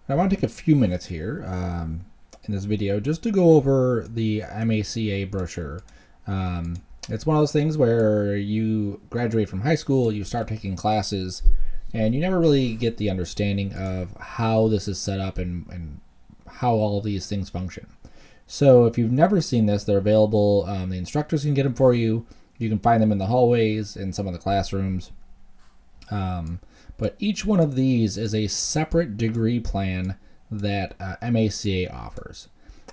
I want to take a few minutes here in this video just to go over the MACA brochure. It's one of those things where you graduate from high school, you start taking classes, and you never really get the understanding of how this is set up and how all of these things function. So if you've never seen this, they're available. The instructors can get them for you. You can find them in the hallways, in some of the classrooms. But each one of these is a separate degree plan that MACA offers.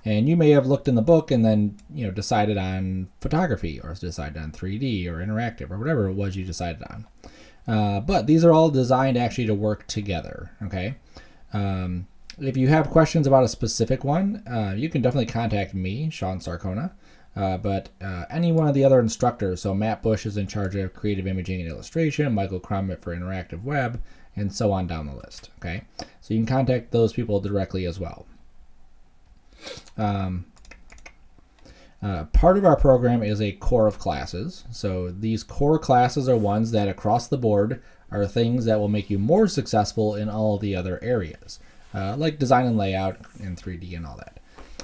And you may have looked in the book and then decided on photography, or decided on 3D or interactive, or whatever it was you decided on. But these are all designed actually to work together. Okay. If you have questions about a specific one, you can definitely contact me, Sean Sarcona. But any one of the other instructors, so Matt Bush is in charge of creative imaging and illustration, Michael Crummett for interactive web, and so on down the list. Okay, so you can contact those people directly as well. Part of our program is a core of classes. So these core classes are ones that across the board are things that will make you more successful in all the other areas, like design and layout and 3D and all that.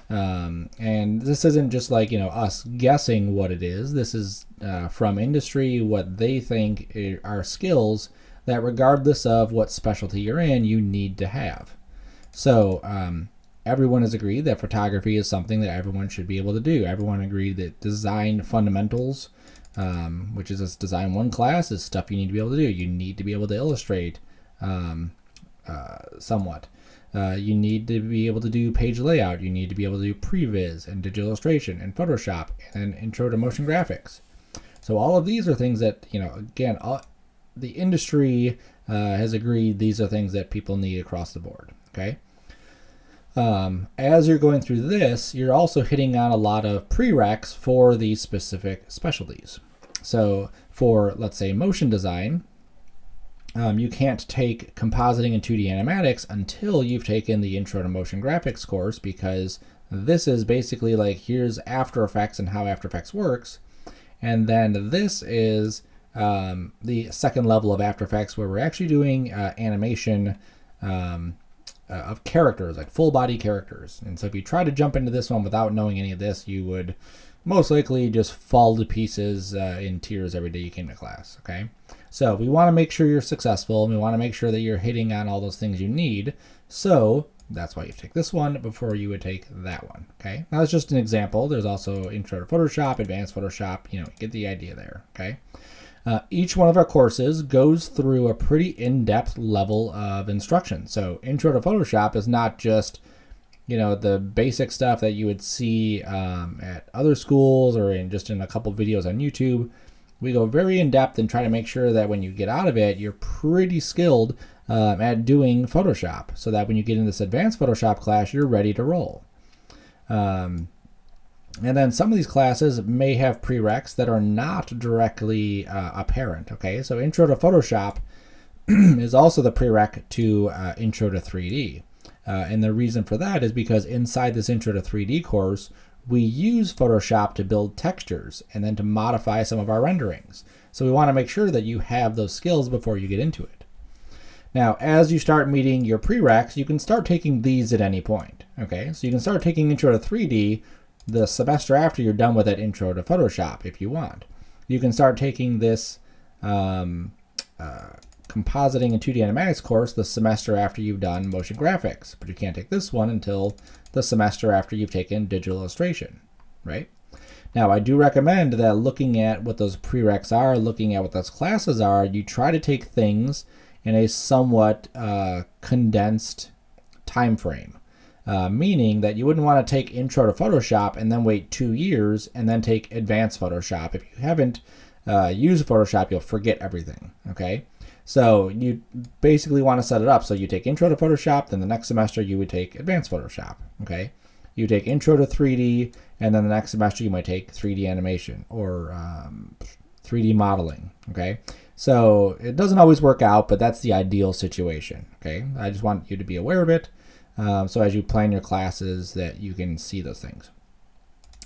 And this isn't just like us guessing what it is. This is from industry, what they think are skills that regardless of what specialty you're in, you need to have. So everyone has agreed that photography is something that everyone should be able to do. Everyone agreed that design fundamentals, which is this design one class, is stuff you need to be able to do. You need to be able to illustrate somewhat. You need to be able to do page layout. You need to be able to do previs and digital illustration and Photoshop and intro to motion graphics. So all of these are things that, again, the industry has agreed these are things that people need across the board. Okay. As you're going through this, you're also hitting on a lot of prereqs for these specific specialties. So for, let's say, motion design, you can't take compositing and 2D animatics until you've taken the Intro to Motion Graphics course, because this is basically like, here's After Effects and how After Effects works. And then this is the second level of After Effects, where we're actually doing animation of characters, like full body characters. And so if you try to jump into this one without knowing any of this, you would most likely just fall to pieces in tears every day you came to class. Okay. So we want to make sure you're successful, and we want to make sure that you're hitting on all those things you need. So that's why you take this one before you would take that one. Okay. Now that's just an example. There's also Intro to Photoshop, Advanced Photoshop. You get the idea there. Okay. Each one of our courses goes through a pretty in-depth level of instruction. So Intro to Photoshop is not just the basic stuff that you would see at other schools or in a couple videos on YouTube. We go very in depth and try to make sure that when you get out of it, you're pretty skilled at doing Photoshop, so that when you get in this advanced Photoshop class, you're ready to roll. And then some of these classes may have prereqs that are not directly apparent. Okay, so Intro to Photoshop is also the prereq to Intro to 3D. And the reason for that is because inside this Intro to 3D course, we use Photoshop to build textures and then to modify some of our renderings. So we want to make sure that you have those skills before you get into it. Now, as you start meeting your prereqs, you can start taking these at any point. Okay, so you can start taking Intro to 3D the semester after you're done with that Intro to Photoshop if you want. You can start taking this compositing and 2D animatics course the semester after you've done motion graphics, but you can't take this one until the semester after you've taken digital illustration, right? Now, I do recommend that looking at what those prereqs are, looking at what those classes are, you try to take things in a somewhat condensed time frame, meaning that you wouldn't want to take Intro to Photoshop and then wait 2 years and then take Advanced Photoshop. If you haven't used Photoshop, you'll forget everything, okay? So you basically want to set it up so you take Intro to Photoshop, then the next semester you would take Advanced Photoshop, okay? You take Intro to 3D, and then the next semester you might take 3D animation or 3D modeling, okay? So it doesn't always work out, but that's the ideal situation, okay? I just want you to be aware of it, so as you plan your classes that you can see those things.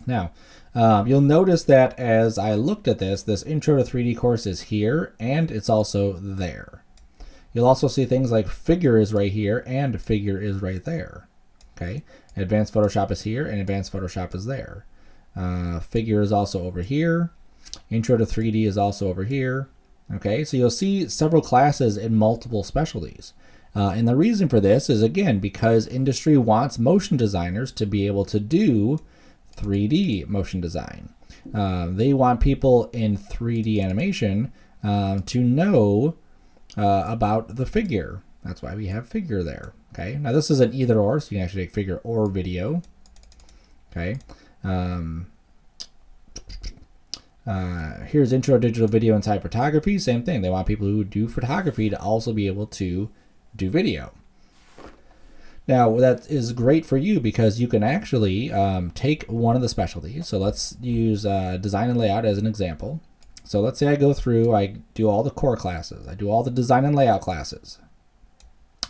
Now, you'll notice that as I looked at this Intro to 3D course is here, and it's also there. You'll also see things like figure is right here and figure is right there. Okay, advanced Photoshop is here and advanced Photoshop is there. Figure is also over here. Intro to 3D is also over here. Okay, so you'll see several classes in multiple specialties. And the reason for this is, again, because industry wants motion designers to be able to do 3D motion design. They want people in 3D animation to know about the figure. That's why we have figure there. Okay, now this is an either or, so you can actually take figure or video. Okay. Here's intro digital video inside photography. Same thing. They want people who do photography to also be able to do video. Now that is great for you because you can actually take one of the specialties. So let's use design and layout as an example. So let's say I go through, I do all the core classes, I do all the design and layout classes.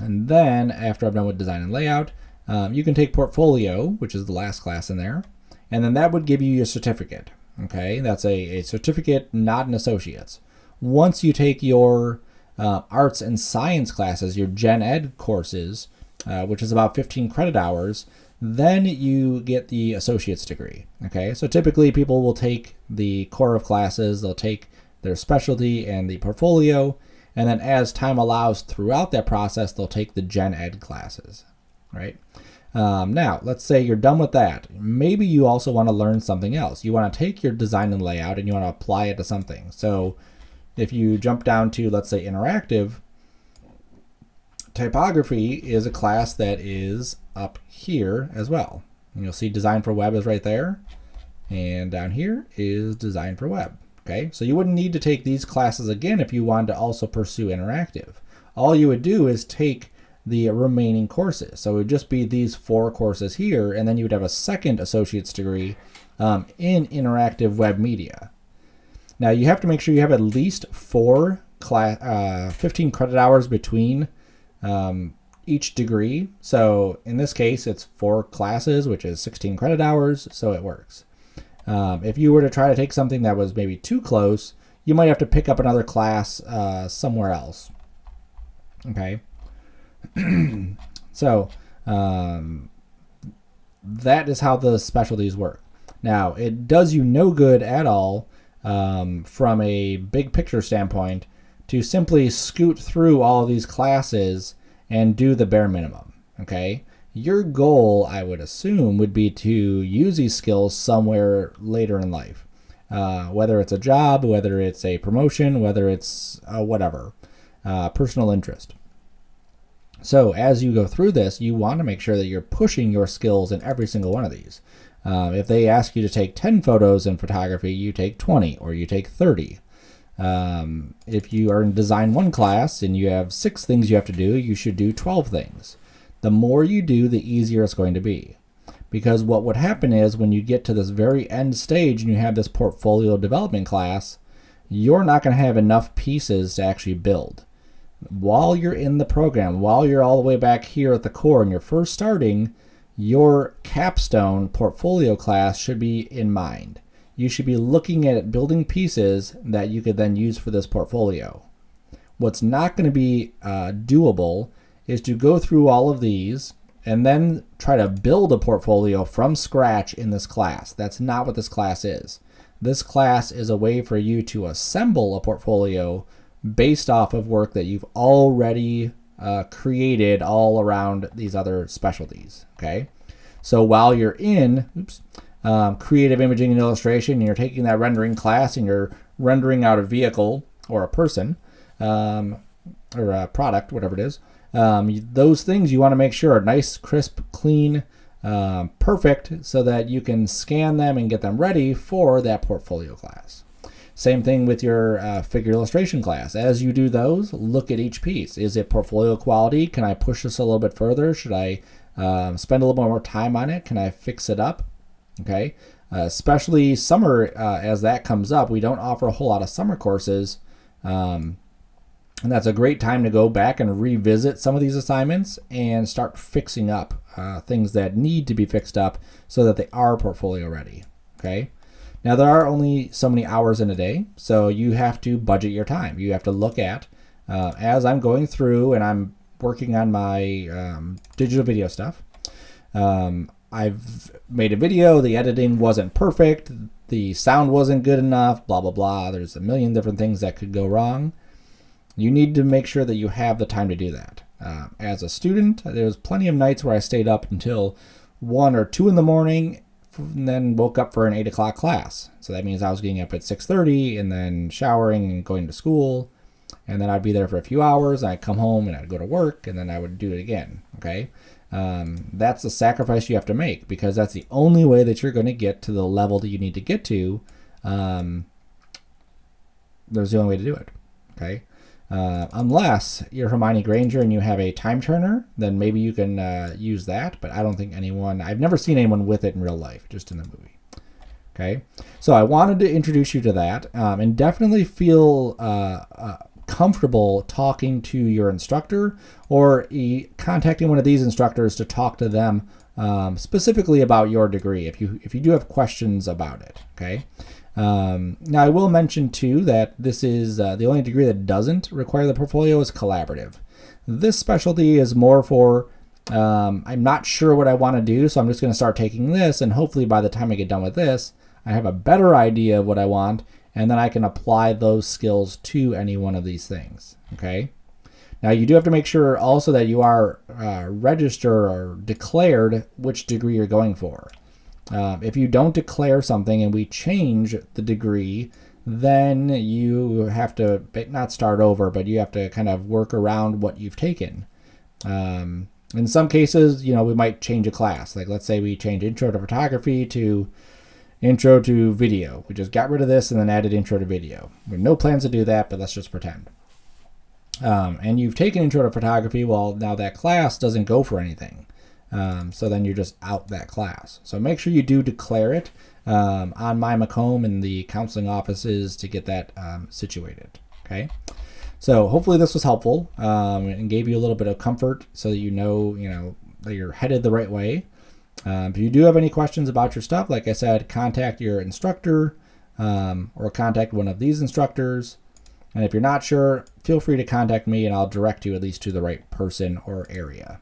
And then after I'm done with design and layout, you can take portfolio, which is the last class in there, and then that would give you your certificate. Okay, that's a certificate, not an associate's. Once you take your arts and science classes, your gen ed courses, which is about 15 credit hours, then you get the associate's degree. Okay, so typically people will take the core of classes, they'll take their specialty and the portfolio, and then as time allows throughout that process, they'll take the gen ed classes, right? Now, let's say you're done with that. Maybe you also want to learn something else. You want to take your design and layout and you want to apply it to something. So if you jump down to, let's say, interactive, typography is a class that is up here as well. And you'll see design for web is right there. And down here is design for web. Okay, so you wouldn't need to take these classes again if you wanted to also pursue interactive. All you would do is take the remaining courses. So it would just be these 4 courses here, and then you would have a second associate's degree in interactive web media. Now you have to make sure you have at least 15 credit hours between each degree. So in this case, it's 4 classes, which is 16 credit hours, so it works. If you were to try to take something that was maybe too close, you might have to pick up another class somewhere else. Okay. So that is how the specialties work. Now, it does you no good at all from a big picture standpoint to simply scoot through all of these classes and do the bare minimum. Okay, your goal, I would assume, would be to use these skills somewhere later in life, whether it's a job, whether it's a promotion, whether it's whatever, personal interest. So as you go through this, you want to make sure that you're pushing your skills in every single one of these. If they ask you to take 10 photos in photography, you take 20 or you take 30. If you are in design 1 class and you have 6 things you have to do, you should do 12 things. The more you do, the easier it's going to be. Because what would happen is when you get to this very end stage and you have this portfolio development class, you're not going to have enough pieces to actually build. While you're in the program, while you're all the way back here at the core and you're first starting, your capstone portfolio class should be in mind. You should be looking at building pieces that you could then use for this portfolio. What's not going to be doable is to go through all of these and then try to build a portfolio from scratch in this class. That's not what this class is. This class is a way for you to assemble a portfolio based off of work that you've already created all around these other specialties. Okay, so while you're in creative imaging and illustration, and you're taking that rendering class and you're rendering out a vehicle or a person or a product, whatever it is, those things you want to make sure are nice, crisp, clean, perfect, so that you can scan them and get them ready for that portfolio class. Same thing with your figure illustration class. As you do those, look at each piece. Is it portfolio quality? Can I push this a little bit further? Should I spend a little more time on it? Can I fix it up? Okay, especially summer, as that comes up, we don't offer a whole lot of summer courses, and that's a great time to go back and revisit some of these assignments and start fixing up things that need to be fixed up so that they are portfolio ready. Okay. Now, there are only so many hours in a day, so you have to budget your time. You have to look at as I'm going through and I'm working on my digital video stuff. I've made a video, the editing wasn't perfect, the sound wasn't good enough, blah, blah, blah. There's a million different things that could go wrong. You need to make sure that you have the time to do that. As a student, there was plenty of nights where I stayed up until 1 or 2 in the morning and then woke up for an 8 o'clock class. So that means I was getting up at 6:30 and then showering and going to school. And then I'd be there for a few hours. And I'd come home and I'd go to work and then I would do it again. Okay. That's the sacrifice you have to make because that's the only way that you're going to get to the level that you need to get to. There's the only way to do it. Okay. Unless you're Hermione Granger and you have a time turner, then maybe you can use that. But I don't think I've never seen anyone with it in real life, just in the movie. Okay. So I wanted to introduce you to that and definitely feel comfortable talking to your instructor or contacting one of these instructors to talk to them specifically about your degree if you do have questions about it. Okay. Now I will mention too that this is the only degree that doesn't require the portfolio is collaborative. This specialty is more for I'm not sure what I want to do, so I'm just going to start taking this, and hopefully by the time I get done with this, I have a better idea of what I want, and then I can apply those skills to any one of these things. Okay. Now you do have to make sure also that you are registered or declared which degree you're going for. If you don't declare something and we change the degree, then you have to not start over, but you have to kind of work around what you've taken. In some cases, we might change a class. Like let's say we change Intro to Photography to Intro to Video. We just got rid of this and then added Intro to Video. We have no plans to do that, but let's just pretend. And you've taken Intro to Photography, well, now that class doesn't go for anything. So then you're just out that class. So make sure you do declare it on My Macomb in the counseling offices to get that situated. Okay. So hopefully this was helpful and gave you a little bit of comfort so that you know that you're headed the right way. If you do have any questions about your stuff, like I said, contact your instructor or contact one of these instructors. And if you're not sure, feel free to contact me and I'll direct you at least to the right person or area.